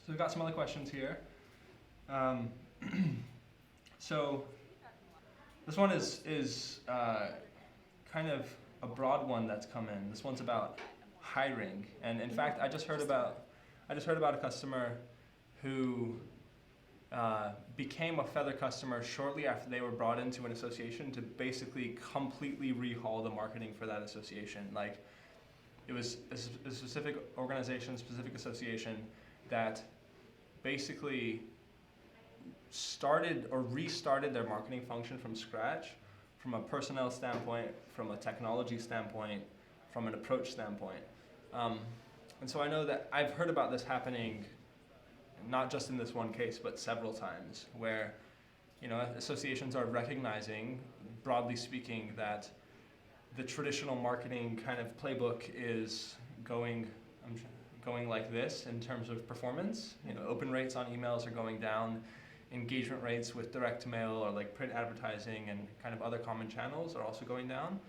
So we've got some other questions here. Um, so this one is kind of a broad one that's come in. This one's about hiring, and in fact, I just heard about a customer who became a Feathr customer shortly after they were brought into an association to basically completely rehaul the marketing for that association. Like, it was a specific organization, specific association that basically started or restarted their marketing function from scratch, from a personnel standpoint, from a technology standpoint, from an approach standpoint. And so I know that I've heard about this happening not just in this one case, but several times, where associations are recognizing, broadly speaking, that the traditional marketing kind of playbook is going like this in terms of performance. Open rates on emails are going down, engagement rates with direct mail or like print advertising and kind of other common channels are also going down.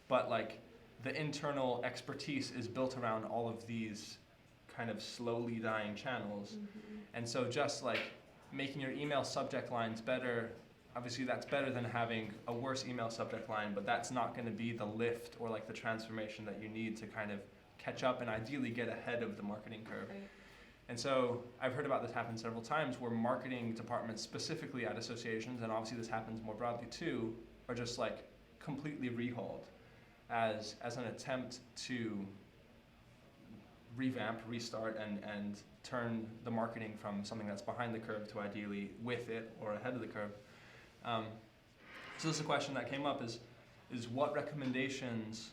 But like the internal expertise is built around all of these kind of slowly dying channels. And so just like making your email subject lines better, obviously that's better than having a worse email subject line, but that's not going to be the lift or like the transformation that you need to kind of catch up and ideally get ahead of the marketing curve. Right. And so I've heard about this happen several times where marketing departments specifically at associations, and obviously this happens more broadly too, are just like completely rehauled as an attempt to revamp, restart, and turn the marketing from something that's behind the curve to ideally with it or ahead of the curve. So this is a question that came up is what recommendations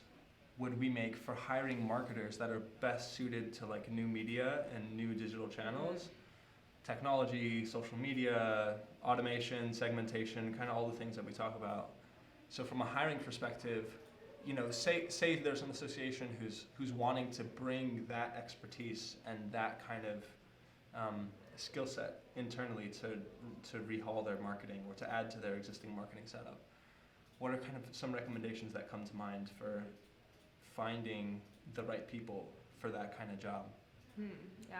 would we make for hiring marketers that are best suited to like new media and new digital channels, technology, social media, automation, segmentation, kind of all the things that we talk about. So from a hiring perspective, say there's an association who's wanting to bring that expertise and that kind of skill set internally to rehaul their marketing or to add to their existing marketing setup. What are kind of some recommendations that come to mind for finding the right people for that kind of job? Yeah,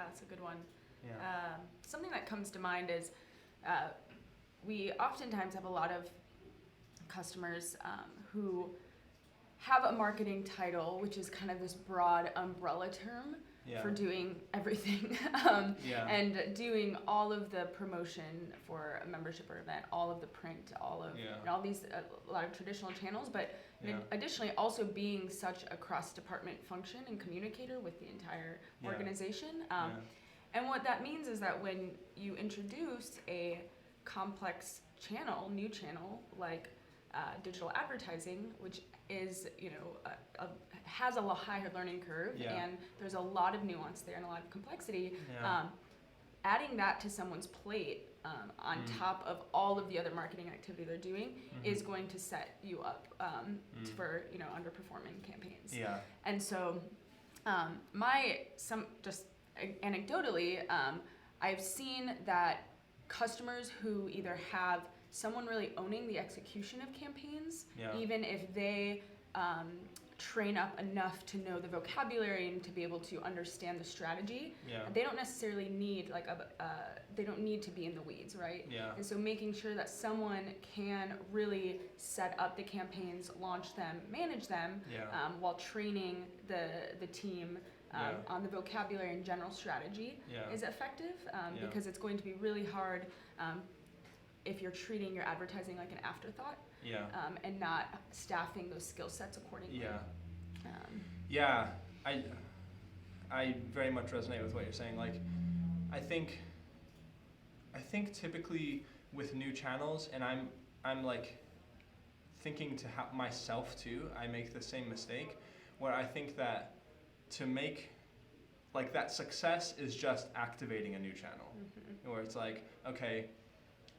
that's a good one. Yeah. Something that comes to mind is we oftentimes have a lot of customers who have a marketing title, which is kind of this broad umbrella term for doing everything and doing all of the promotion for a membership or event, all of the print, all of all these a lot of traditional channels, but additionally also being such a cross-department function and communicator with the entire organization. And what that means is that when you introduce a complex channel, new channel like digital advertising, which is has a higher learning curve and there's a lot of nuance there and a lot of complexity. Adding that to someone's plate on top of all of the other marketing activity they're doing is going to set you up for underperforming campaigns. And so just anecdotally, I've seen that customers who either have someone really owning the execution of campaigns, even if they train up enough to know the vocabulary and to be able to understand the strategy, they don't necessarily need they don't need to be in the weeds, right? And so making sure that someone can really set up the campaigns, launch them, manage them, while training the team on the vocabulary and general strategy is effective, because it's going to be really hard if you're treating your advertising like an afterthought and not staffing those skill sets accordingly. I very much resonate with what you're saying. Like, I think typically with new channels, and I'm like thinking to myself too, I make the same mistake where I think that to make like that success is just activating a new channel, where it's like, okay,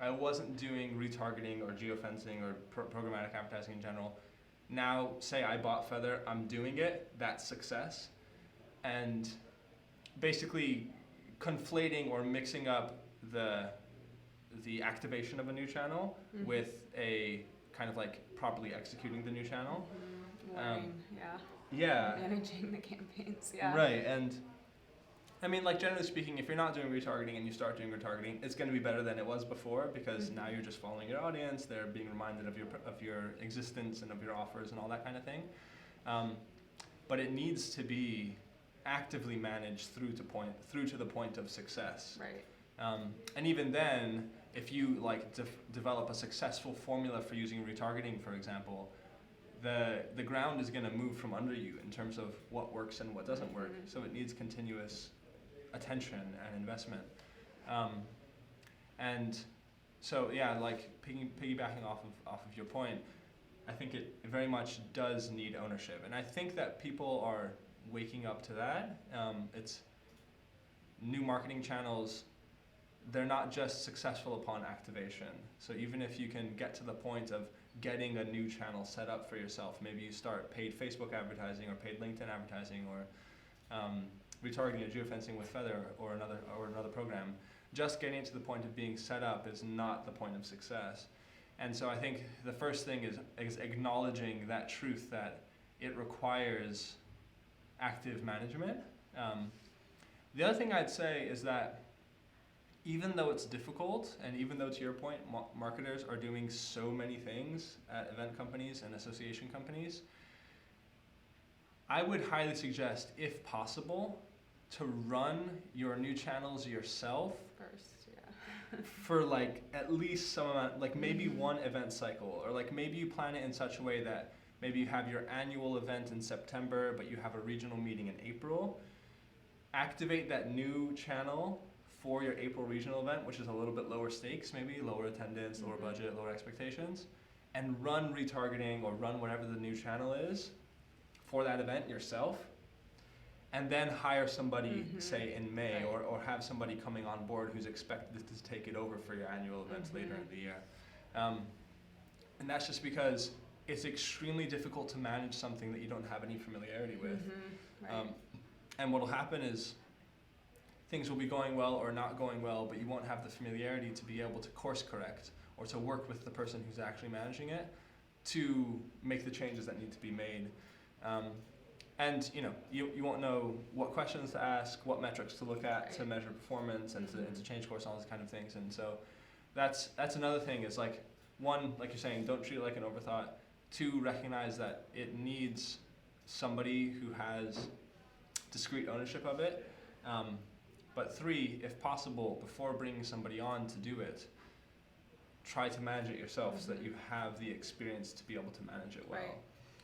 I wasn't doing retargeting or geofencing or programmatic advertising in general. Now, say I bought Feathr, I'm doing it, that's success. And basically conflating or mixing up the activation of a new channel with a kind of like properly executing the new channel. Learning, Yeah. Managing the campaigns, Right, and I mean, like generally speaking, if you're not doing retargeting and you start doing retargeting, it's going to be better than it was before because now you're just following your audience. They're being reminded of your existence and of your offers and all that kind of thing. But it needs to be actively managed through to the point of success. Right. And even then, if you like develop a successful formula for using retargeting, for example, the ground is going to move from under you in terms of what works and what doesn't work. So it needs continuous attention and investment. And so yeah, like piggybacking off of your point, I think it very much does need ownership, and I think that people are waking up to that. It's new marketing channels. They're not just successful upon activation. So even if you can get to the point of getting a new channel set up for yourself, maybe you start paid Facebook advertising or paid LinkedIn advertising or retargeting or geofencing with Feathr or another program, just getting to the point of being set up is not the point of success. And so I think the first thing is acknowledging that truth that it requires active management. The other thing I'd say is that even though it's difficult, and even though, to your point, marketers are doing so many things at event companies and association companies, I would highly suggest, if possible, to run your new channels yourself First, yeah. for like at least some amount, like maybe one event cycle, or like maybe you plan it in such a way that maybe you have your annual event in September, but you have a regional meeting in April. Activate that new channel for your April regional event, which is a little bit lower stakes, maybe lower attendance, lower budget, lower expectations, and run retargeting or run whatever the new channel is for that event yourself, and then hire somebody, say in May, or have somebody coming on board who's expected to take it over for your annual events later in the year. And that's just because it's extremely difficult to manage something that you don't have any familiarity with. Right. And what'll happen is things will be going well or not going well, but you won't have the familiarity to be able to course correct or to work with the person who's actually managing it to make the changes that need to be made. And you won't know what questions to ask, what metrics to look at to measure performance and to change course, all those kind of things. And so that's another thing is like, one, like you're saying, don't treat it like an overthought. Two, recognize that it needs somebody who has discrete ownership of it. But three, if possible, before bringing somebody on to do it, try to manage it yourself so that you have the experience to be able to manage it well. Right.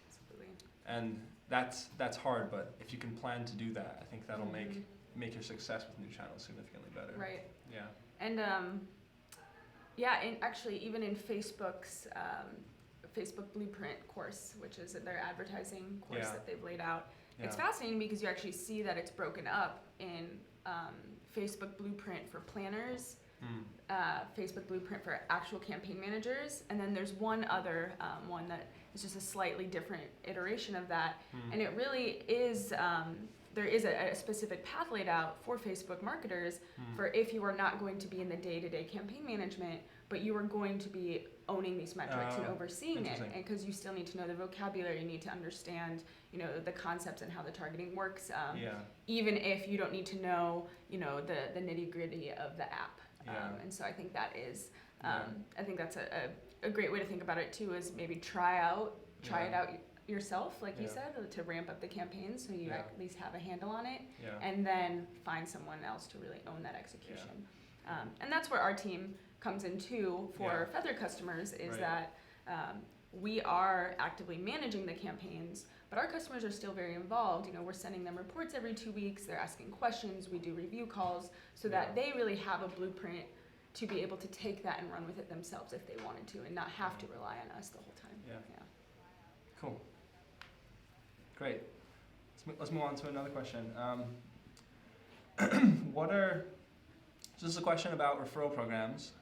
Absolutely. And that's hard, but if you can plan to do that, I think that'll make your success with new channels significantly better. Right. Yeah. And and actually even in Facebook's Facebook Blueprint course, which is their advertising course that they've laid out, it's fascinating because you actually see that it's broken up in Facebook Blueprint for planners, Facebook Blueprint for actual campaign managers, and then there's one other one that is just a slightly different iteration of that. And it really is, there is a specific path laid out for Facebook marketers for if you are not going to be in the day-to-day campaign management, but you are going to be owning these metrics and overseeing it, and because you still need to know the vocabulary, you need to understand, the concepts and how the targeting works, even if you don't need to know, the nitty-gritty of the app. And so I think that is, I think that's a great way to think about it too, is maybe try it out yourself, like you said, to ramp up the campaign so you at least have a handle on it, and then find someone else to really own that execution. And that's where our team comes in too for Feathr customers, is that we are actively managing the campaigns, but our customers are still very involved. We're sending them reports every 2 weeks, they're asking questions, we do review calls, so that they really have a blueprint to be able to take that and run with it themselves if they wanted to, and not have to rely on us the whole time. Cool. Great. Let's move on to another question. So this is a question about referral programs.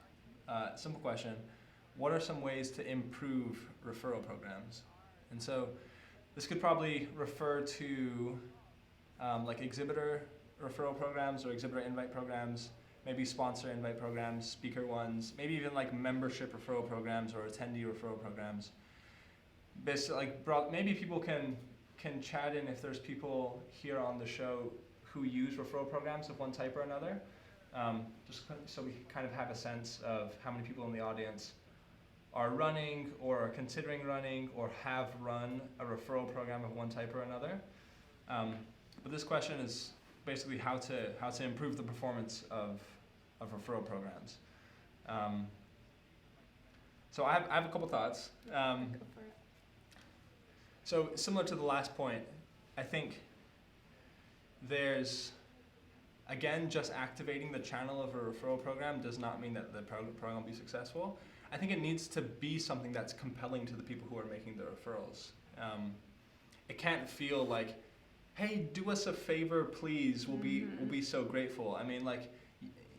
Simple question. What are some ways to improve referral programs? And so this could probably refer to like exhibitor referral programs or exhibitor invite programs, maybe sponsor invite programs, speaker ones, maybe even like membership referral programs or attendee referral programs. Basically, like maybe people can chat in if there's people here on the show who use referral programs of one type or another, just so we kind of have a sense of how many people in the audience are running or are considering running or have run a referral program of one type or another. But this question is basically how to improve the performance of referral programs. So I have a couple thoughts. Go for it. So similar to the last point, I think there's, again, just activating the channel of a referral program does not mean that the program will be successful. I think it needs to be something that's compelling to the people who are making the referrals. It can't feel like, hey, do us a favor, please. We'll be so grateful. I mean, like,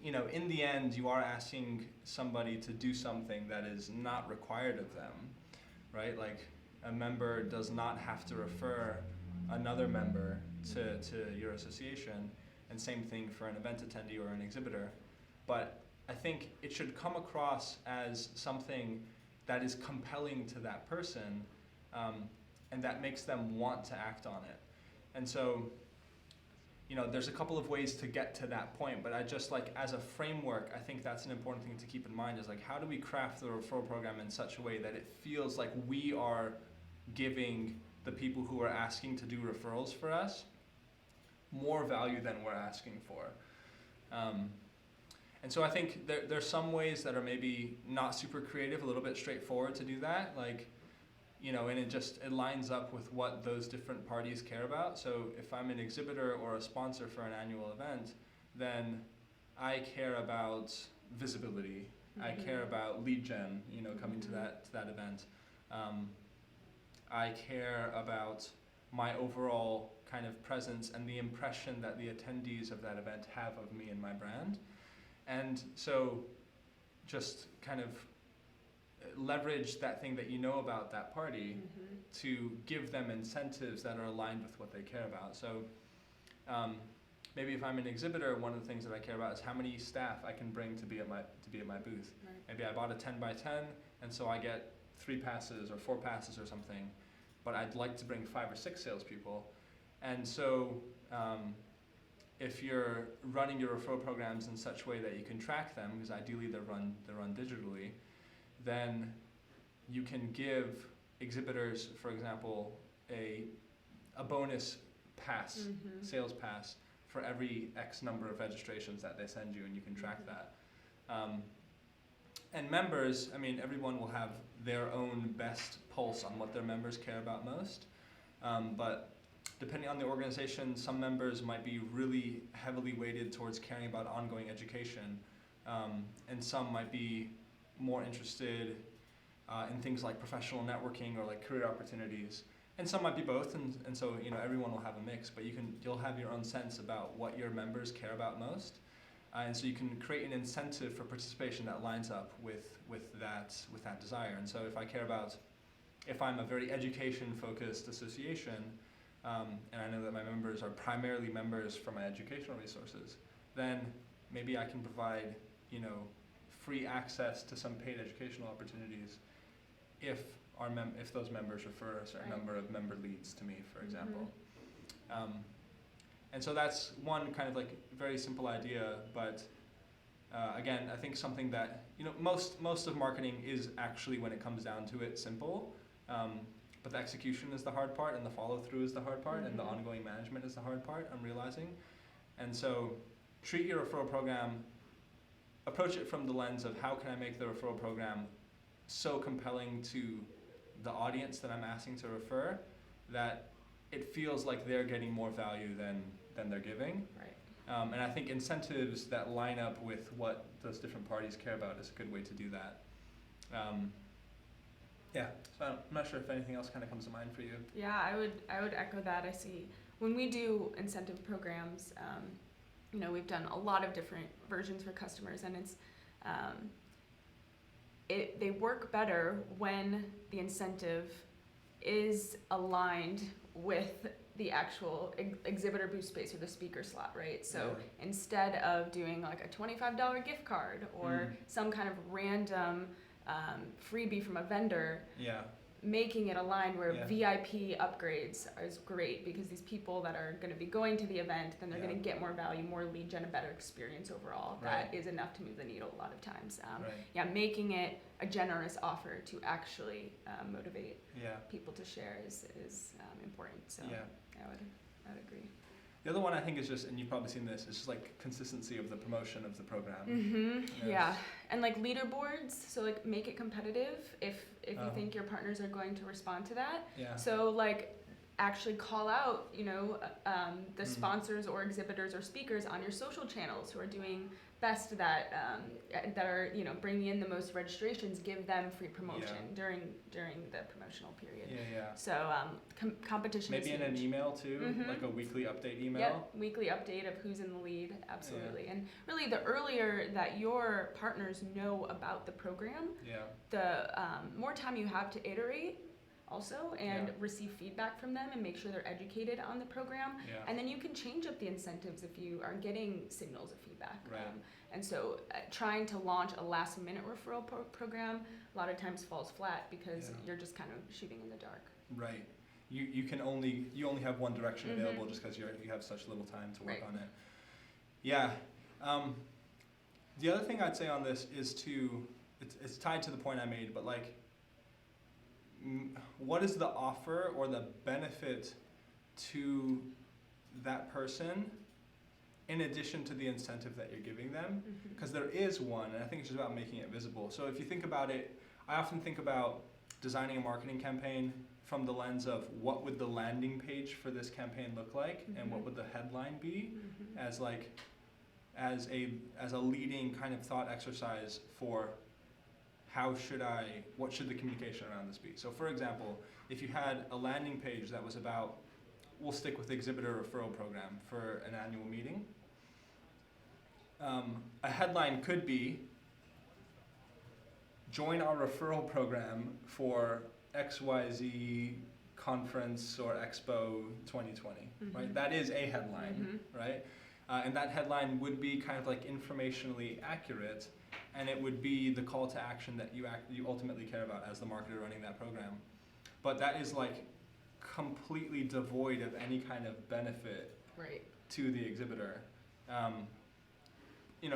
you know, in the end, you are asking somebody to do something that is not required of them, right? Like, a member does not have to refer another member to your association, and same thing for an event attendee or an exhibitor. But I think it should come across as something that is compelling to that person, and that makes them want to act on it. And so, you know, there's a couple of ways to get to that point, but I just, like, as a framework, I think that's an important thing to keep in mind, is like, how do we craft the referral program in such a way that it feels like we are giving the people who are asking to do referrals for us more value than we're asking for. And so I think there's some ways that are maybe not super creative, a little bit straightforward to do that, like, you know, and it lines up with what those different parties care about. So if I'm an exhibitor or a sponsor for an annual event, then I care about visibility. I care about lead gen, you know, coming to that event. I care about my overall kind of presence and the impression that the attendees of that event have of me and my brand. And so just kind of leverage that thing that you know about that party to give them incentives that are aligned with what they care about. So maybe if I'm an exhibitor, one of the things that I care about is how many staff I can bring to be at my booth. Right. Maybe I bought a 10 by 10, and so I get 3 passes or 4 passes or something, but I'd like to bring 5 or 6 salespeople. And so if you're running your referral programs in such a way that you can track them, because ideally they're run digitally, then you can give exhibitors, for example, a bonus pass, sales pass, for every X number of registrations that they send you, and you can track that. And members, I mean, everyone will have their own best pulse on what their members care about most. But depending on the organization, some members might be really heavily weighted towards caring about ongoing education, and some might be more interested in things like professional networking or like career opportunities, and some might be both. And so, you know, everyone will have a mix, but you'll have your own sense about what your members care about most, and so you can create an incentive for participation that lines up with that desire. And so if I'm a very education-focused association, and I know that my members are primarily members for my educational resources, then maybe I can provide, you know, free access to some paid educational opportunities if those members refer a certain number of member leads to me, for example. And so that's one kind of like very simple idea, but again, I think something that, you know, most of marketing is actually, when it comes down to it, simple. But the execution is the hard part, and the follow-through is the hard part, and the ongoing management is the hard part, I'm realizing. And so treat your referral program, approach it from the lens of how can I make the referral program so compelling to the audience that I'm asking to refer that it feels like they're getting more value than they're giving. Right. And I think incentives that line up with what those different parties care about is a good way to do that. Yeah, so I'm not sure if anything else kind of comes to mind for you. Yeah, I would echo that. I see when we do incentive programs, you know, we've done a lot of different versions for customers, and it's they work better when the incentive is aligned with the actual exhibitor booth space or the speaker slot, right? So instead of doing like a $25 gift card or some kind of random freebie from a vendor, making it aligned where Yeah. VIP upgrades is great because these people that are going to be going to the event, then they're Yeah. going to get more value, more lead gen, a better experience overall. Right. That is enough to move the needle a lot of times. Right. Yeah, making it a generous offer to actually motivate Yeah. people to share is important. So Yeah. I would agree. The other one I think is just, and you've probably seen this, is just like consistency of the promotion of the program. Mm-hmm. Yes. Yeah, and like leaderboards, so like make it competitive if you Oh. think your partners are going to respond to that. Yeah. So like actually call out, the Mm. sponsors or exhibitors or speakers on your social channels who are doing best that are bringing in the most registrations. Give them free promotion during the promotional period. Yeah, yeah. So competition Maybe is in an huge. email too, Mhm. like a weekly update email. Yep, weekly update of who's in the lead, absolutely. And really the earlier that your partners know about the program, Yeah. the more time you have to iterate also and Yeah. receive feedback from them and make sure they're educated on the program. Yeah. And then you can change up the incentives if you are getting signals of feedback. Right. And so trying to launch a last minute referral program a lot of times falls flat because Yeah. you're just kind of shooting in the dark. Right. You only have one direction Mhm. available just because you have such little time to work Right. on it. Yeah. The other thing I'd say on this is it's tied to the point I made, but like, what is the offer or the benefit to that person in addition to the incentive that you're giving them? Mhm. Because there is one, and I think it's just about making it visible. So if you think about it, I often think about designing a marketing campaign from the lens of what would the landing page for this campaign look like, and what Mhm. would the headline be, Mhm. as a leading kind of thought exercise for what should the communication around this be. So for example, if you had a landing page that was about, we'll stick with exhibitor referral program for an annual meeting. A headline could be, join our referral program for XYZ conference or expo 2020, right? Mhm. That is a headline, Mhm. right? And that headline would be kind of like informationally accurate, and it would be the call to action that you ultimately care about as the marketer running that program. But that is like completely devoid of any kind of benefit Right. to the exhibitor.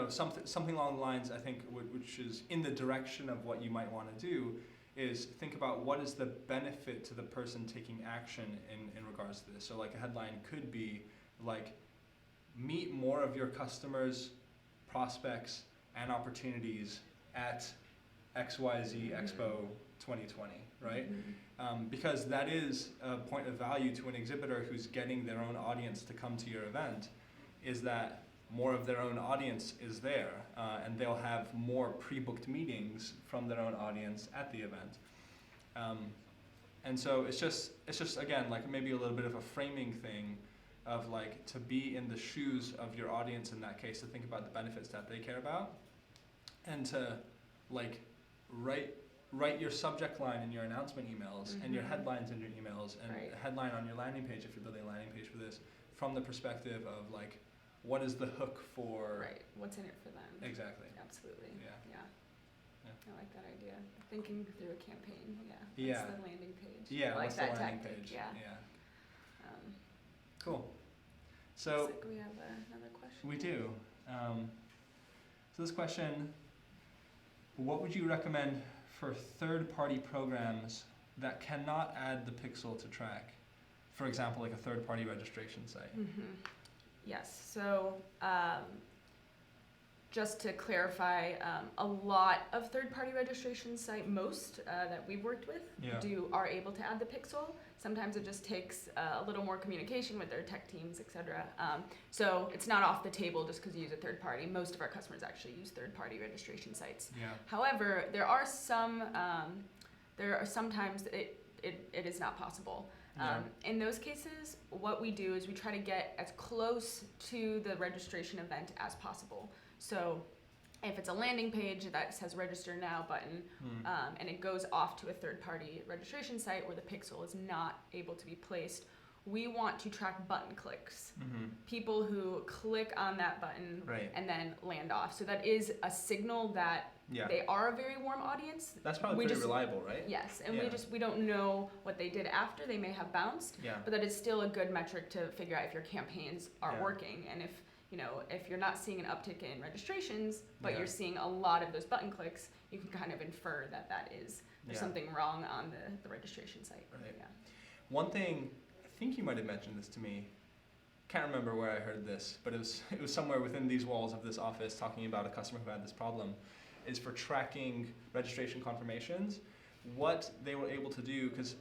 Something along the lines, I think, which is in the direction of what you might want to do, is think about what is the benefit to the person taking action in regards to this. So like a headline could be like, meet more of your customers, prospects, and opportunities at XYZ Expo 2020, right? Mhm. Because that is a point of value to an exhibitor who's getting their own audience to come to your event, is that more of their own audience is there, and they'll have more pre-booked meetings from their own audience at the event. And so it's just again, like maybe a little bit of a framing thing of like to be in the shoes of your audience in that case, to think about the benefits that they care about, and to like write your subject line in your announcement emails and your Mhm. headlines in your emails, and Right. a headline on your landing page if you're building a landing page for this, from the perspective of like, what is the hook for? Right. What's in it for them? Exactly. Absolutely. Yeah. Yeah. Yeah. I like that idea. Thinking through a campaign. Yeah. Yeah. What's the landing page? Yeah, I like what's the that landing tactic. page? Yeah. Yeah. Cool. So looks like we have another question. we do. So this question, what would you recommend for third-party programs that cannot add the pixel to track? For example, like a third-party registration site. Mm-hmm. Yes. So just to clarify, a lot of third-party registration site, most that we've worked with, Yeah. are able to add the pixel. Sometimes it just takes a little more communication with their tech teams, etc. So it's not off the table just because you use a third party. Most of our customers actually use third-party registration sites. Yeah. However, there are sometimes it is not possible. Yeah. In those cases, what we do is we try to get as close to the registration event as possible. So if it's a landing page that says register now button, and it goes off to a third-party registration site where the pixel is not able to be placed, we want to track button clicks. Mm-hmm. People who click on that button Right. and then land off. So that is a signal that they are a very warm audience. That's probably pretty reliable, right? Yes, and we don't know what they did after. They may have bounced, but that is still a good metric to figure out if your campaigns are working, and if you're not seeing an uptick in registrations, but you're seeing a lot of those button clicks, you can kind of infer that there's something wrong on the registration site. Right. Yeah. One thing, I think you might have mentioned this to me. Can't remember where I heard this, but it was somewhere within these walls of this office talking about a customer who had this problem. Is for tracking registration confirmations. What they were able to do, because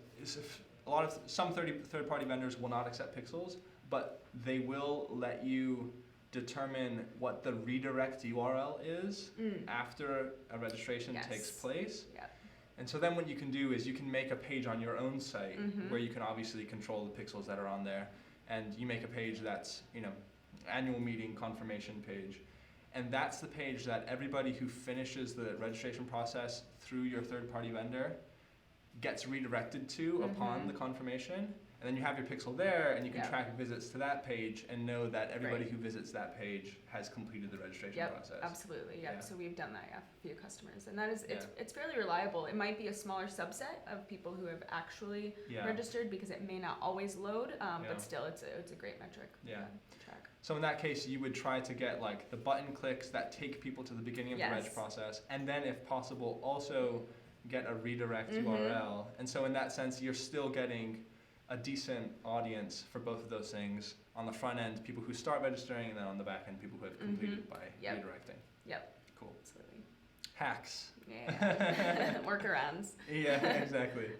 some third-party vendors will not accept pixels, but they will let you determine what the redirect URL is after a registration takes place. Yep. And so then what you can do is you can make a page on your own site where you can obviously control the pixels that are on there, and you make a page that's annual meeting confirmation page. And that's the page that everybody who finishes the registration process through your third-party vendor gets redirected to upon the confirmation. And then you have your pixel there, and you can track visits to that page and know that everybody who visits that page has completed the registration process. Absolutely. Yeah. So we've done that for a few customers, and that is it's fairly reliable. It might be a smaller subset of people who have actually registered because it may not always load, but still it's a great metric. To track. So in that case, you would try to get like the button clicks that take people to the beginning of the reg process, and then if possible also get a redirect URL. And so in that sense, you're still getting a decent audience for both of those things. On the front end, people who start registering, and then on the back end, people who have completed by redirecting. Yep. Cool. Absolutely. Hacks. Yeah. Workarounds. Yeah, exactly.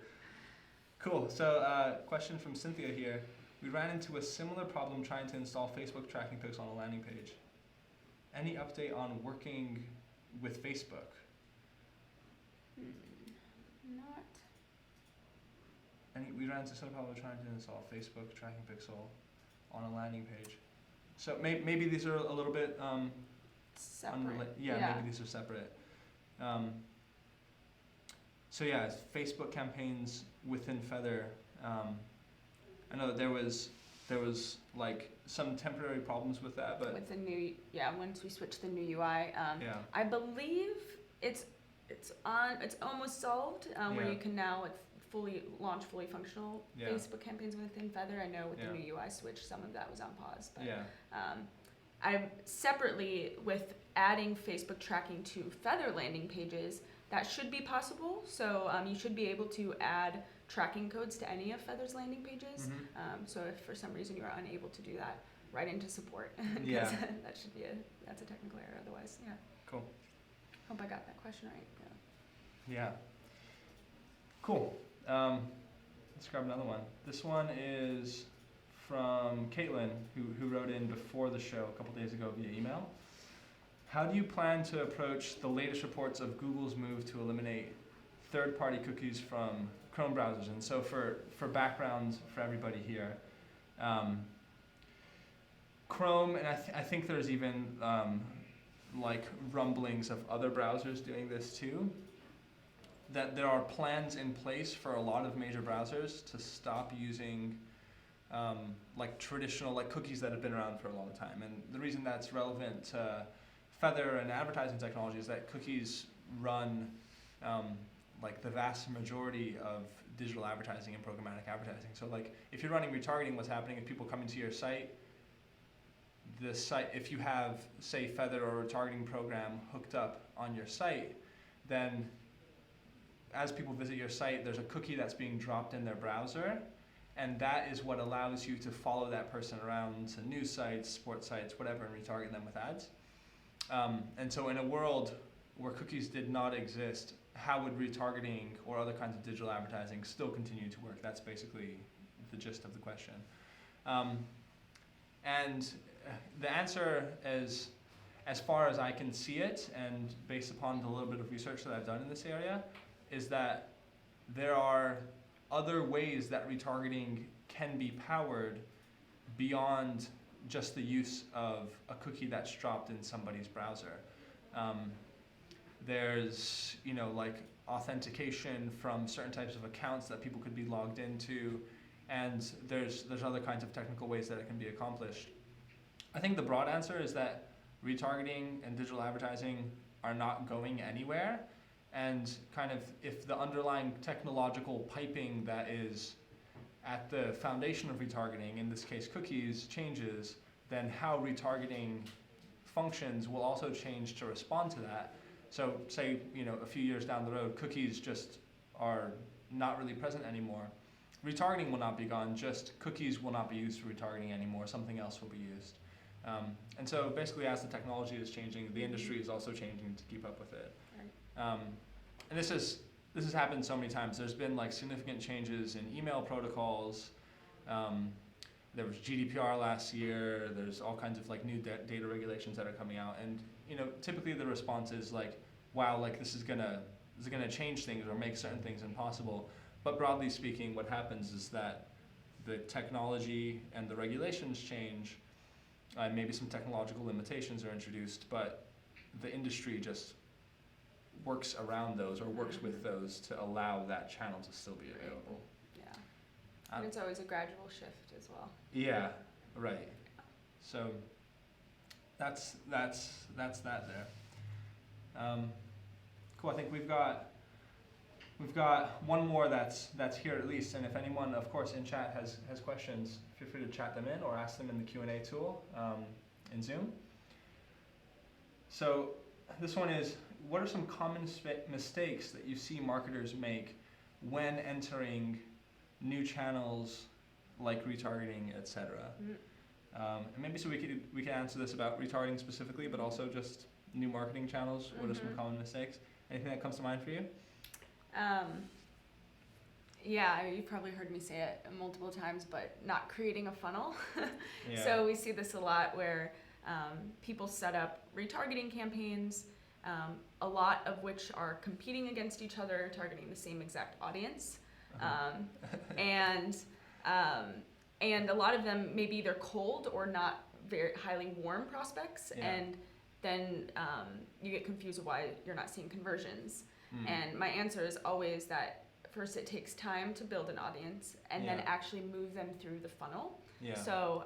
Cool. So question from Cynthia here. We ran into a similar problem trying to install Facebook tracking pixel on a landing page. Any update on working with Facebook? Not. We ran into some problem trying to install Facebook tracking pixel on a landing page. So maybe these are a little bit separate. Maybe these are separate. So yeah, Facebook campaigns within Feathr. I know that there was like some temporary problems with that, but with the new once we switched the new UI, I believe it's almost solved where you can now launch fully functional Facebook campaigns within Feathr. I know with the new UI switch, some of that was on pause, but I'm separately with adding Facebook tracking to Feathr landing pages. That should be possible. So you should be able to add tracking codes to any of Feathr's landing pages. So if for some reason you are unable to do that, write into support. That's a technical error otherwise. Yeah. Cool. Hope I got that question right. Yeah. Cool. Let's grab another one. This one is from Caitlin, who wrote in before the show a couple days ago via email. How do you plan to approach the latest reports of Google's move to eliminate third-party cookies from Chrome browsers? And so for background for everybody here, Chrome, and I think there's even like rumblings of other browsers doing this too, that there are plans in place for a lot of major browsers to stop using like traditional like cookies that have been around for a long time. And the reason that's relevant to Feathr and advertising technology is that cookies run like the vast majority of digital advertising and programmatic advertising. So like if you're running retargeting, what's happening is people coming to your site, the site, if you have say Feathr or a retargeting program hooked up on your site, then as people visit your site, there's a cookie that's being dropped in their browser, and that is what allows you to follow that person around to news sites, sports sites, whatever, and retarget them with ads. And so in a world where cookies did not exist, how would retargeting or other kinds of digital advertising still continue to work? That's basically the gist of the question. And the answer is, as far as I can see it, and based upon the little bit of research that I've done in this area, is that there are other ways that retargeting can be powered beyond just the use of a cookie that's dropped in somebody's browser. There's, like authentication from certain types of accounts that people could be logged into. and there's other kinds of technical ways that it can be accomplished. I think the broad answer is that retargeting and digital advertising are not going anywhere, and kind of if the underlying technological piping that is at the foundation of retargeting, in this case cookies, changes, then how retargeting functions will also change to respond to that. So say, a few years down the road, cookies just are not really present anymore. Retargeting will not be gone, just cookies will not be used for retargeting anymore, something else will be used. And so basically as the technology is changing, the industry is also changing to keep up with it. Right. And this has happened so many times. There's been like significant changes in email protocols. There was GDPR last year. There's all kinds of like new data regulations that are coming out. And typically the response is like, wow, like this is gonna change things or make certain things impossible. But broadly speaking, what happens is that the technology and the regulations change. Maybe some technological limitations are introduced, but the industry just works around those or works with those to allow that channel to still be available. Yeah. And it's always a gradual shift as well. Yeah, right. So that's that there. Cool. I think we've got one more that's here at least, and if anyone, of course, in chat has questions, feel free to chat them in or ask them in the Q&A tool in Zoom. So this one is, what are some common mistakes that you see marketers make when entering new channels like retargeting, etc.? And maybe so we could answer this about retargeting specifically, but also just new marketing channels. What are some common mistakes? Anything that comes to mind for you? Yeah, you've probably heard me say it multiple times, but not creating a funnel. Yeah. So we see this a lot where people set up retargeting campaigns, a lot of which are competing against each other, targeting the same exact audience. And a lot of them maybe they're cold or not very highly warm prospects, and then you get confused why you're not seeing conversions. And my answer is always that first it takes time to build an audience and then actually move them through the funnel. So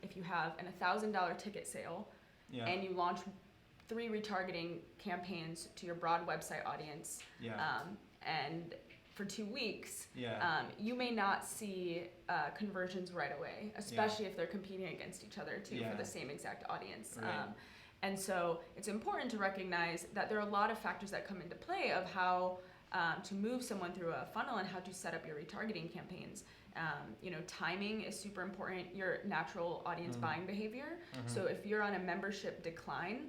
if you have an $1,000 ticket sale and you launch 3 retargeting campaigns to your broad website audience, and for 2 weeks, you may not see conversions right away, especially if they're competing against each other too for the same exact audience. Right. And so it's important to recognize that there are a lot of factors that come into play of how to move someone through a funnel and how to set up your retargeting campaigns. Timing is super important, your natural audience buying behavior. So if you're on a membership decline,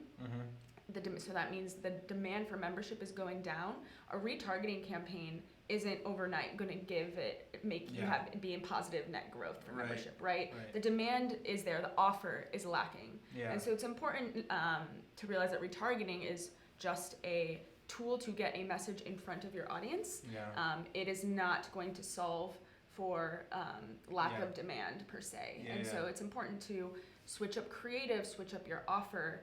so that means the demand for membership is going down. A retargeting campaign isn't overnight going to make you be in positive net growth for membership, right? The demand is there, the offer is lacking. And so it's important to realize that retargeting is just a tool to get a message in front of your audience. It is not going to solve for lack of demand per se. So it's important to switch up creative, switch up your offer,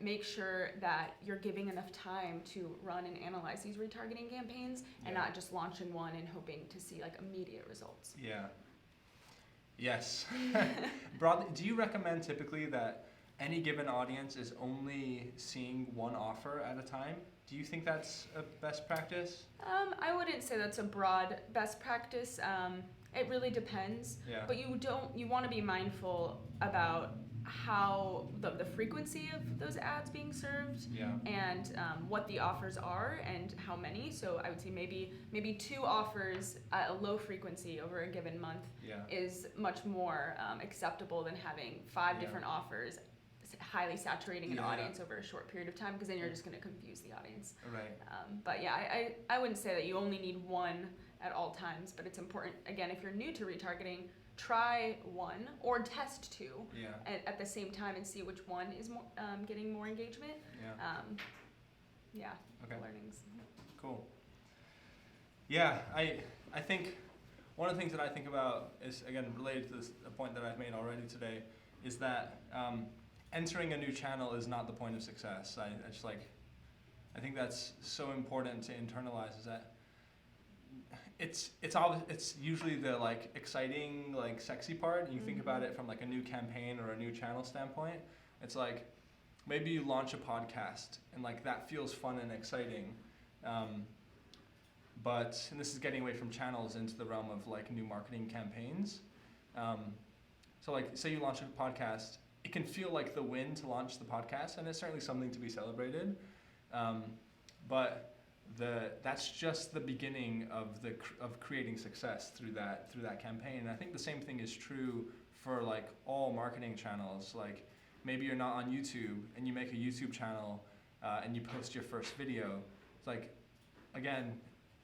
make sure that you're giving enough time to run and analyze these retargeting campaigns and not just launching one and hoping to see like immediate results. Yes. Broadly, do you recommend typically that any given audience is only seeing one offer at a time? Do you think that's a best practice? I wouldn't say that's a broad best practice. It really depends. But you want to be mindful about how the frequency of those ads being served and what the offers are and how many. So I would say maybe 2 offers at a low frequency over a given month is much more acceptable than having 5 different offers highly saturating an audience over a short period of time, because then you're just going to confuse the audience. But I wouldn't say that you only need one at all times, but it's important, again, if you're new to retargeting, try 1 or test 2 at the same time and see which one is more, getting more engagement. Learnings. Cool. I think one of the things that I think about is, again, related to a point that I've made already today, is that entering a new channel is not the point of success. I think that's so important to internalize, is that it's usually the like exciting, like sexy part. And you think about it from like a new campaign or a new channel standpoint. It's like maybe you launch a podcast and like that feels fun and exciting. But and this is getting away from channels into the realm of like new marketing campaigns. So like say you launch a podcast, it can feel like the win to launch the podcast, and it's certainly something to be celebrated. But that's just the beginning of creating success through that campaign. And I think the same thing is true for like all marketing channels. Like maybe you're not on YouTube and you make a YouTube channel and you post your first video. It's like, again,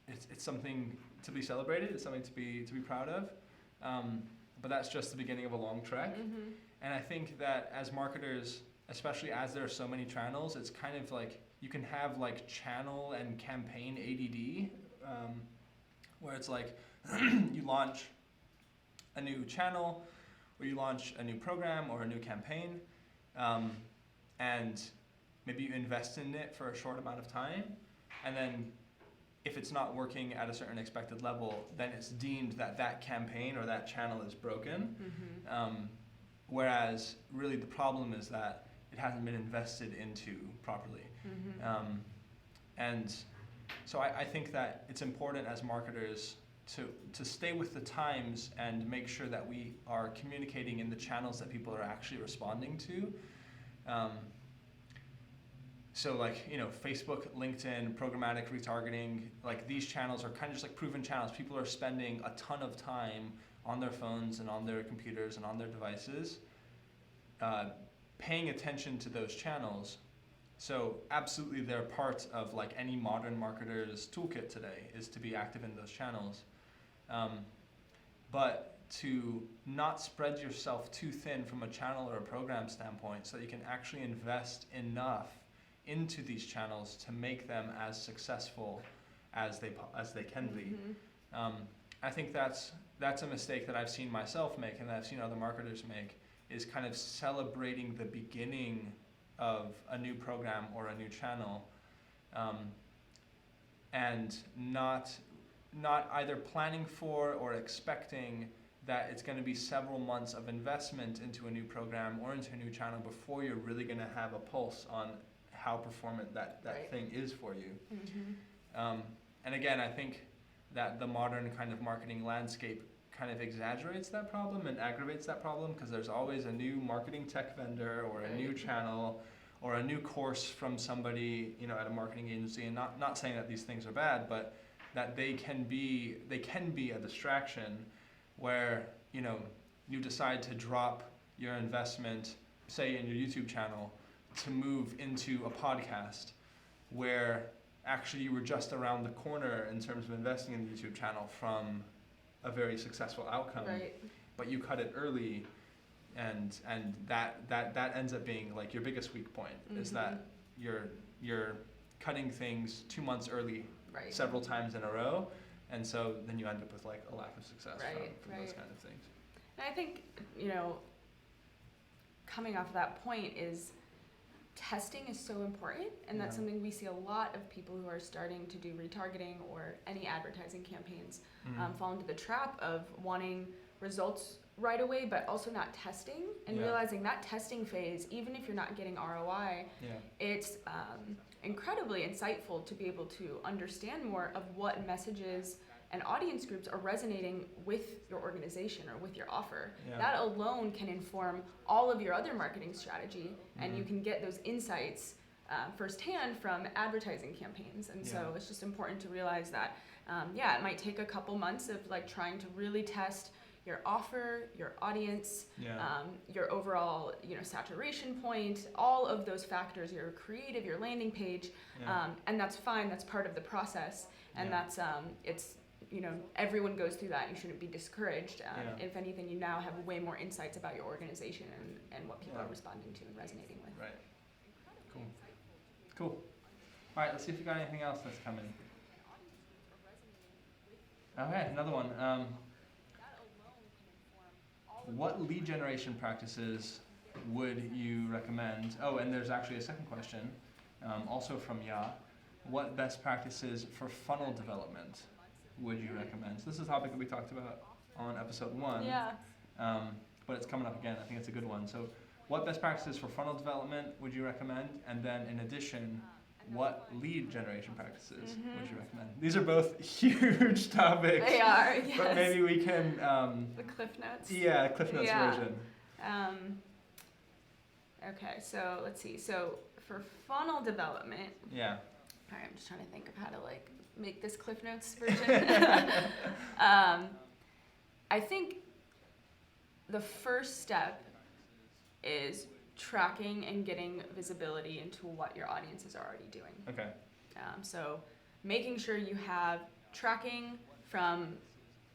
it's something to be celebrated. It's something to be proud of. But that's just the beginning of a long trek. And I think that as marketers, especially as there are so many channels, it's kind of like you can have like channel and campaign ADD, where it's like you launch a new channel or you launch a new program or a new campaign, and maybe you invest in it for a short amount of time, and then if it's not working at a certain expected level, then it's deemed that campaign or that channel is broken. Whereas really the problem is that it hasn't been invested into properly. And so I think that it's important as marketers to stay with the times and make sure that we are communicating in the channels that people are actually responding to. So like, you know, Facebook, LinkedIn, programmatic retargeting, like these channels are kind of just like proven channels. People are spending a ton of time on their phones and on their computers and on their devices, paying attention to those channels. So absolutely they're part of like any modern marketer's toolkit today is to be active in those channels. But to not spread yourself too thin from a channel or a program standpoint so that you can actually invest enough into these channels to make them as successful as they can be. I think that's a mistake that I've seen myself make and that I've seen other marketers make, is kind of celebrating the beginning of a new program or a new channel, and not either planning for or expecting that it's going to be several months of investment into a new program or into a new channel before you're really going to have a pulse on how performant that thing is for you. And again, I think that the modern kind of marketing landscape kind of exaggerates that problem and aggravates that problem, because there's always a new marketing tech vendor or a new channel or a new course from somebody, you know, at a marketing agency. And not saying that these things are bad, but that they can be a distraction where, you know, you decide to drop your investment, say in your YouTube channel, to move into a podcast where actually you were just around the corner in terms of investing in the YouTube channel from a very successful outcome, but you cut it early, and that ends up being like your biggest weak point, is that you're cutting things 2 months early several times in a row, and so then you end up with like a lack of success from those kind of things. And I think, you know, coming off of that point is testing is so important, and that's something we see a lot of people who are starting to do retargeting or any advertising campaigns fall into the trap of wanting results right away, but also not testing, and realizing that testing phase, even if you're not getting ROI, it's incredibly insightful to be able to understand more of what messages and audience groups are resonating with your organization or with your offer. That alone can inform all of your other marketing strategy, and you can get those insights firsthand from advertising campaigns. And so it's just important to realize that, it might take a couple months of like trying to really test your offer, your audience, your overall, you know, saturation point, all of those factors, your creative, your landing page, and that's fine. That's part of the process, and that's it's, you know, everyone goes through that. You shouldn't be discouraged. If anything, you now have way more insights about your organization and what people are responding to and resonating with. Right. Cool. All right, let's see if we got anything else that's coming. Okay, another one. What lead generation practices would you recommend? Oh, and there's actually a second question, also from Ya. What best practices for funnel development would you recommend? So this is a topic that we talked about on episode 1. Yeah. But it's coming up again. I think it's a good one. So what best practices for funnel development would you recommend? And then in addition, what lead generation practices would you recommend? These are both huge topics. They are, yes. But maybe we can... the Cliff Notes? Yeah, Cliff Notes version. Okay, so let's see. So for funnel development... Yeah. All right, I'm just trying to think of how to like make this Cliff Notes version. I think the first step is tracking and getting visibility into what your audience is already doing. Okay. So making sure you have tracking from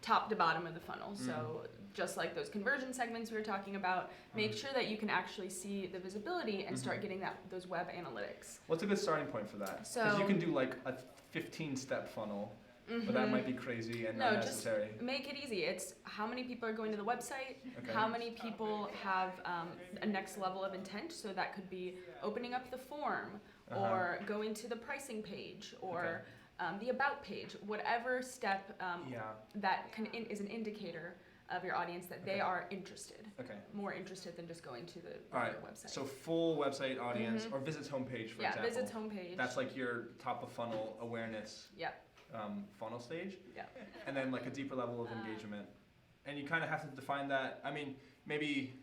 top to bottom of the funnel. So just like those conversion segments we were talking about, make sure that you can actually see the visibility and start getting those web analytics. What's a good starting point for that? Because you can do like a 15-step funnel, but that might be crazy and unnecessary. Just make it easy. It's how many people are going to the website, how many people have a next level of intent, so that could be opening up the form or going to the pricing page or the about page, whatever step that is an indicator of your audience that they are interested, more interested than just going to the website. So full website audience or visits homepage, for example. Yeah, visits homepage. That's like your top of funnel awareness funnel stage. Yeah. And then like a deeper level of engagement. And you kind of have to define that. I mean, maybe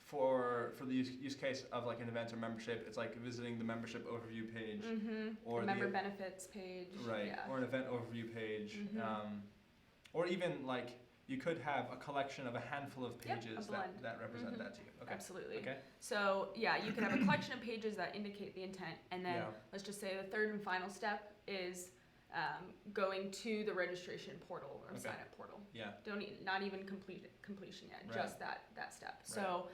for the use case of like an event or membership, it's like visiting the membership overview page or the member benefits page. Right. Yeah. Or an event overview page. Or even like you could have a collection of a handful of pages that represent that to you. Okay. Absolutely. Okay. So yeah, you can have a collection of pages that indicate the intent, and then let's just say the third and final step is going to the registration portal or sign up portal. Yeah. Not even completion yet, just that step. Right. So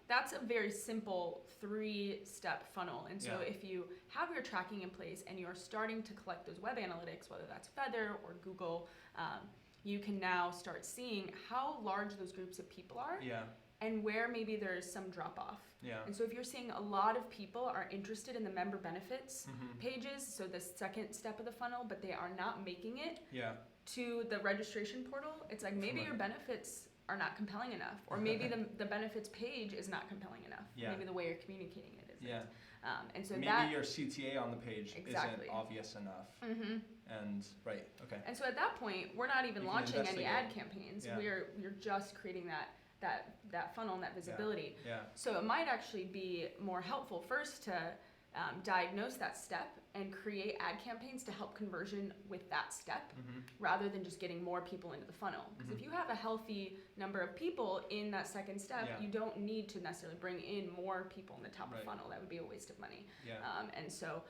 that's a very simple 3-step funnel. And so if you have your tracking in place and you're starting to collect those web analytics, whether that's Feathr or Google, you can now start seeing how large those groups of people are and where maybe there's some drop off. Yeah. And so if you're seeing a lot of people are interested in the member benefits pages, so the second step of the funnel, but they are not making it to the registration portal, it's like maybe your benefits are not compelling enough, or maybe the benefits page is not compelling enough. Maybe the way you're communicating it isn't. Yeah. And so maybe your CTA on the page isn't obvious enough. And And so at that point, we're not even launching any ad campaigns. Yeah. We're just creating that funnel and that visibility. Yeah. So it might actually be more helpful first to diagnose that step and create ad campaigns to help conversion with that step rather than just getting more people into the funnel. Because if you have a healthy number of people in that second step, you don't need to necessarily bring in more people in the top of the funnel. That would be a waste of money. Yeah. And so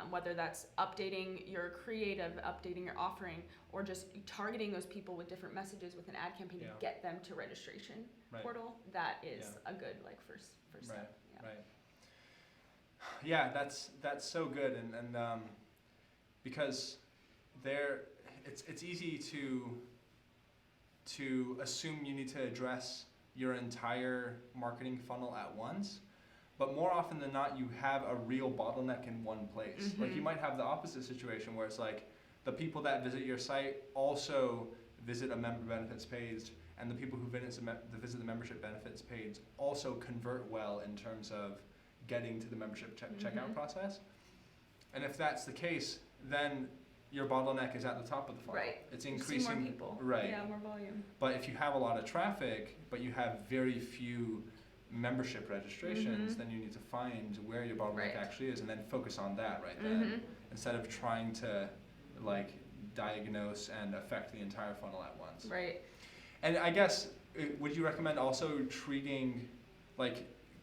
whether that's updating your creative, updating your offering, or just targeting those people with different messages with an ad campaign to get them to registration portal, that is a good first step. Yeah. Right. Yeah, that's so good, and because it's easy to assume you need to address your entire marketing funnel at once, but more often than not, you have a real bottleneck in one place. Like you might have the opposite situation where it's like the people that visit your site also visit a member benefits page, and the people who visit the membership benefits page also convert well in terms of getting to the membership checkout process. And if that's the case, then your bottleneck is at the top of the funnel. Right. It's increasing. See more people. Right. Yeah, more volume. But if you have a lot of traffic, but you have very few membership registrations, then you need to find where your bottleneck actually is and then focus on that then, instead of trying to diagnose and affect the entire funnel at once. Right. And I guess, would you recommend also treating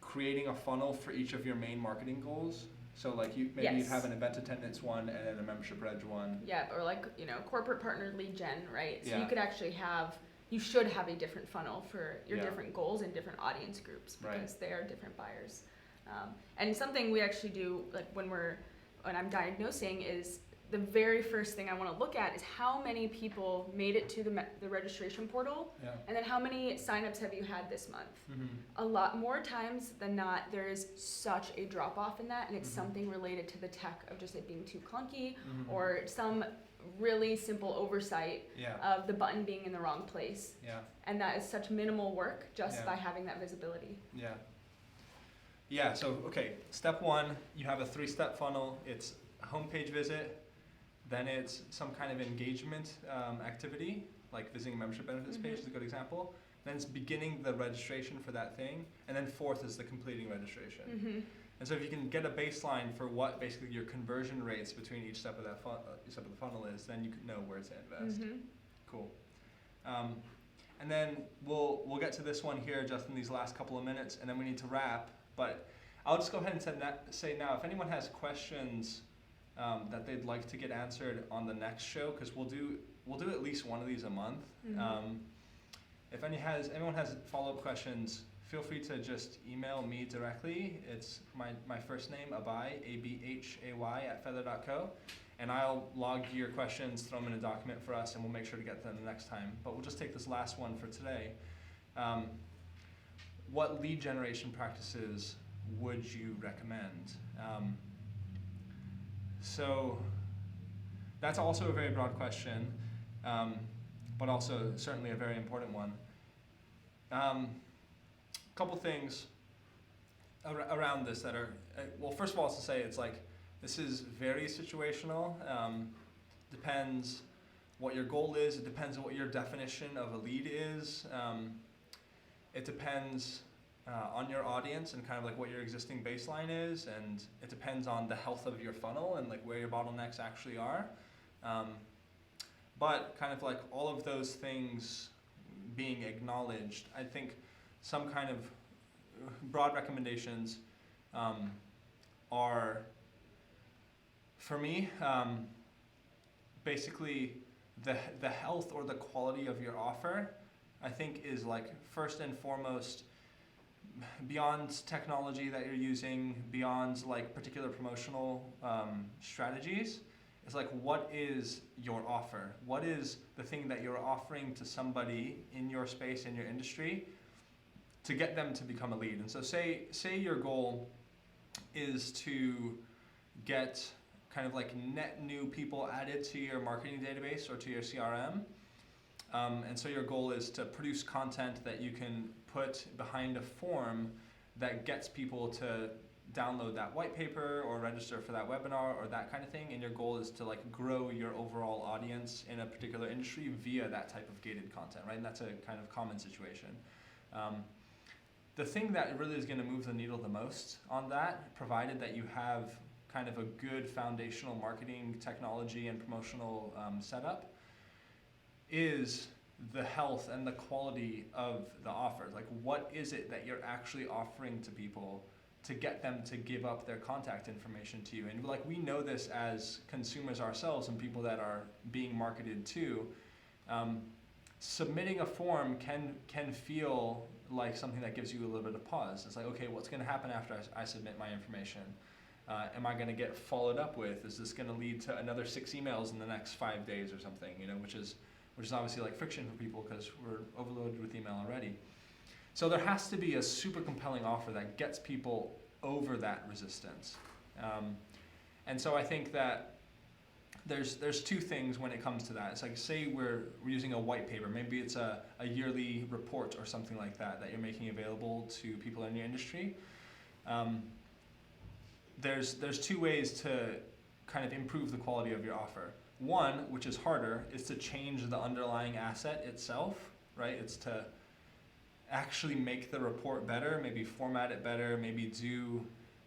creating a funnel for each of your main marketing goals? So you'd have an event attendance one and then a membership reg one. Yeah, or corporate partner lead gen, right? So you could actually you should have a different funnel for your different goals and different audience groups because they are different buyers. And something we actually do when I'm diagnosing is the very first thing I want to look at is how many people made it to the registration portal, and then how many signups have you had this month? A lot more times than not, there is such a drop off in that, and it's something related to the tech of just it being too clunky, or some really simple oversight Yeah. of the button being in the wrong place. Yeah. And that is such minimal work just Yeah. by having that visibility. Yeah. Yeah, so, okay, step one, you have a 3-step funnel. It's a homepage visit, then it's some kind of engagement activity, like visiting a membership benefits page is a good example. Then it's beginning the registration for that thing, and then fourth is the completing registration. And so if you can get a baseline for what basically your conversion rates between each step of that step of the funnel is, then you can know where to invest. Cool. And then we'll get to this one here just in these last couple of minutes, and then we need to wrap. But I'll just go ahead and say now, if anyone has questions that they'd like to get answered on the next show, because we'll do at least one of these a month. If anyone has follow-up questions, feel free to just email me directly. It's my first name, Abhay, A-B-H-A-Y @feathr.co. And I'll log your questions, throw them in a document for us, and we'll make sure to get them the next time. But we'll just take this last one for today. What lead generation practices would you recommend? So that's also a very broad question, but also certainly a very important one. Couple things around this that are, well, first of all, to say it's like, this is very situational. Depends what your goal is. It depends on what your definition of a lead is. It depends on your audience and kind of like what your existing baseline is, and it depends on the health of your funnel and like where your bottlenecks actually are. But kind of like all of those things being acknowledged, I think some kind of broad recommendations are, for me, basically the health or the quality of your offer, I think, is like first and foremost, beyond technology that you're using, beyond like particular promotional strategies. It's like, what is your offer? What is the thing that you're offering to somebody in your space, in your industry, to get them to become a lead? And so say your goal is to get kind of like net new people added to your marketing database or to your CRM. And so your goal is to produce content that you can put behind a form that gets people to download that white paper or register for that webinar or that kind of thing. And your goal is to like grow your overall audience in a particular industry via that type of gated content, right? And that's a kind of common situation. The thing that really is going to move the needle the most on that, provided that you have kind of a good foundational marketing technology and promotional setup, is the health and the quality of the offer. Like, what is it that you're actually offering to people to get them to give up their contact information to you? And like, we know this as consumers ourselves and people that are being marketed to. Submitting a form can feel like something that gives you a little bit of pause. It's like, okay, what's going to happen after I submit my information? Am I going to get followed up with? Is this going to lead to another 6 emails in the next 5 days or something? You know, which is obviously like friction for people because we're overloaded with email already. So there has to be a super compelling offer that gets people over that resistance. And so I think that there's two things when it comes to that. It's like, say we're using a white paper, maybe it's a yearly report or something like that you're making available to people in your industry. There's two ways to kind of improve the quality of your offer. One, which is harder, is to change the underlying asset itself, right? It's to actually make the report better, maybe format it better, maybe do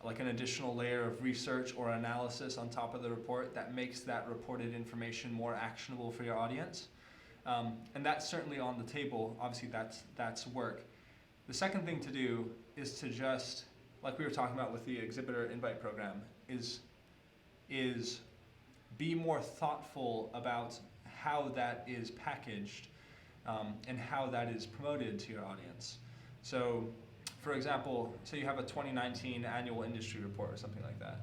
like an additional layer of research or analysis on top of the report that makes that reported information more actionable for your audience. And that's certainly on the table. Obviously, that's work. The second thing to do is to just, like we were talking about with the exhibitor invite program, is be more thoughtful about how that is packaged and how that is promoted to your audience. So, for example, say you have a 2019 annual industry report or something like that.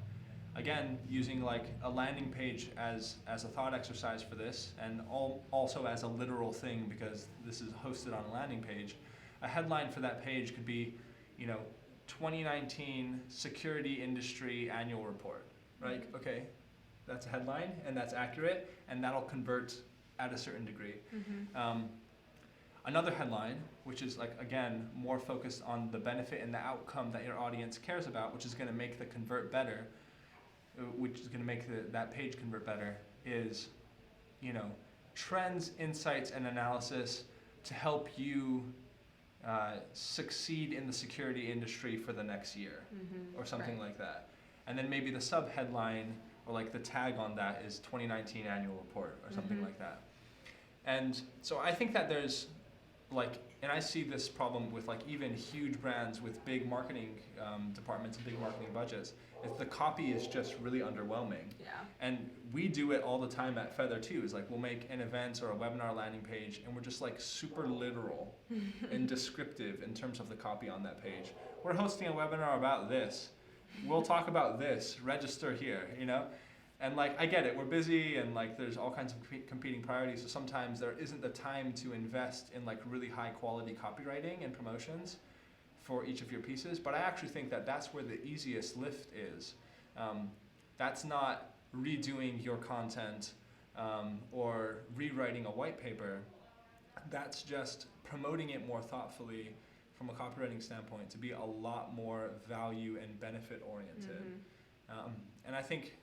Again, using like a landing page as a thought exercise for this, and also as a literal thing because this is hosted on a landing page. A headline for that page could be, 2019 security industry annual report, right? Okay, that's a headline and that's accurate, and that'll convert at a certain degree. Another headline, which is like, again, more focused on the benefit and the outcome that your audience cares about, which is going to make the convert better, which is going to make that page convert better, is, you know, trends, insights, and analysis to help you succeed in the security industry for the next year, or something like that. And then maybe the sub-headline or like the tag on that is 2019 annual report or something like that. And so I think that there's like, and I see this problem with like even huge brands with big marketing departments and big marketing budgets, if the copy is just really underwhelming. Yeah. And we do it all the time at Feathr too, is like we'll make an event or a webinar landing page and we're just like super literal and descriptive in terms of the copy on that page. We're hosting a webinar about this. We'll talk about this, register here, you know? And like, I get it, we're busy and like there's all kinds of competing priorities, so sometimes there isn't the time to invest in like really high quality copywriting and promotions for each of your pieces, but I actually think that that's where the easiest lift is. That's not redoing your content or rewriting a white paper, that's just promoting it more thoughtfully from a copywriting standpoint to be a lot more value and benefit oriented. And I think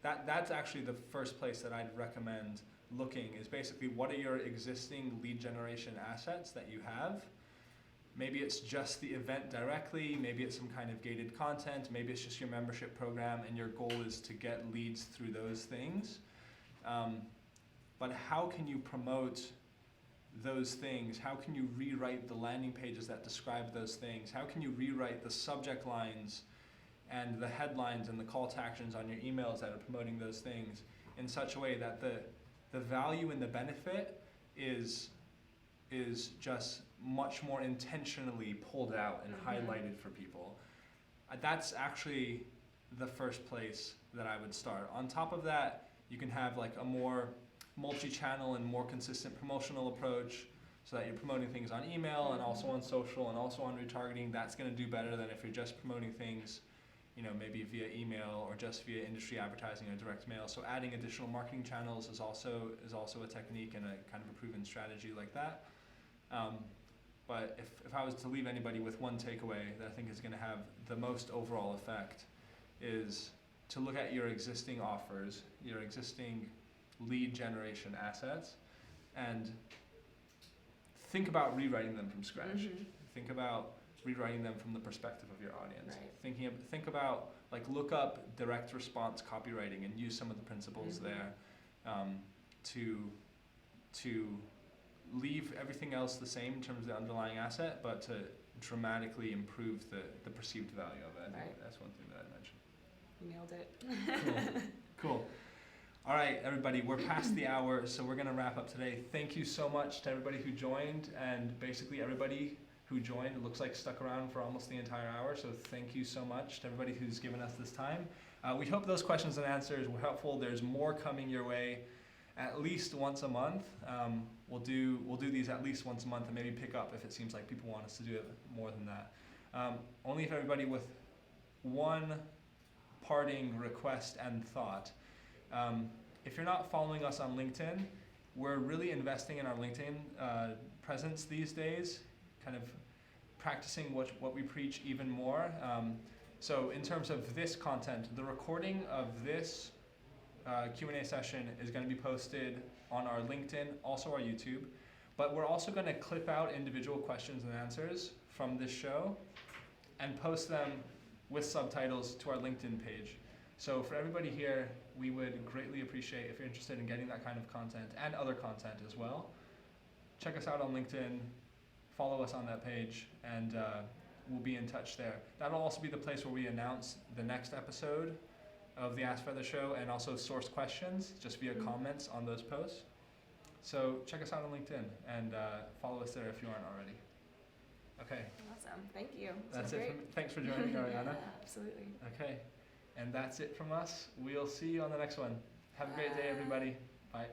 that's actually the first place that I'd recommend looking, is basically what are your existing lead generation assets that you have. Maybe it's just the event directly, maybe it's some kind of gated content, maybe it's just your membership program and your goal is to get leads through those things. But how can you promote those things? How can you rewrite the landing pages that describe those things? How can you rewrite the subject lines and the headlines and the call to actions on your emails that are promoting those things in such a way that the value and the benefit is just much more intentionally pulled out and highlighted for people. That's actually the first place that I would start. On top of that, you can have like a more multi-channel and more consistent promotional approach so that you're promoting things on email and also on social and also on retargeting. That's going to do better than if you're just promoting things, you know, maybe via email or just via industry advertising or direct mail. So adding additional marketing channels is also a technique and a kind of a proven strategy like that. But if I was to leave anybody with one takeaway that I think is going to have the most overall effect, is to look at your existing offers, your existing lead generation assets, and think about rewriting them from scratch. Think about rewriting them from the perspective of your audience. Right. Think about, like, look up direct response copywriting and use some of the principles there to leave everything else the same in terms of the underlying asset, but to dramatically improve the perceived value of it. I think that's one thing that I mentioned. You nailed it. Cool. All right, everybody, we're past the hour, so we're going to wrap up today. Thank you so much to everybody who joined, and basically everybody who joined, it looks like stuck around for almost the entire hour, so thank you so much to everybody who's given us this time. We hope those questions and answers were helpful. There's more coming your way at least once a month. We'll do these at least once a month and maybe pick up if it seems like people want us to do it more than that. Only if everybody with one parting request and thought. If you're not following us on LinkedIn, we're really investing in our LinkedIn presence these days, kind of practicing what we preach even more. So in terms of this content, the recording of this Q&A session is going to be posted on our LinkedIn, also our YouTube, but we're also going to clip out individual questions and answers from this show and post them with subtitles to our LinkedIn page. So for everybody here, we would greatly appreciate if you're interested in getting that kind of content and other content as well. Check us out on LinkedIn, follow us on that page, and we'll be in touch there. That'll also be the place where we announce the next episode of the Ask Feathr show and also source questions just via comments on those posts. So check us out on LinkedIn and follow us there if you aren't already. Okay. Awesome. Thank you. That's it. Thanks for joining, Ariana. Yeah, absolutely. Okay. And that's it from us. We'll see you on the next one. Have a great day, everybody. Bye.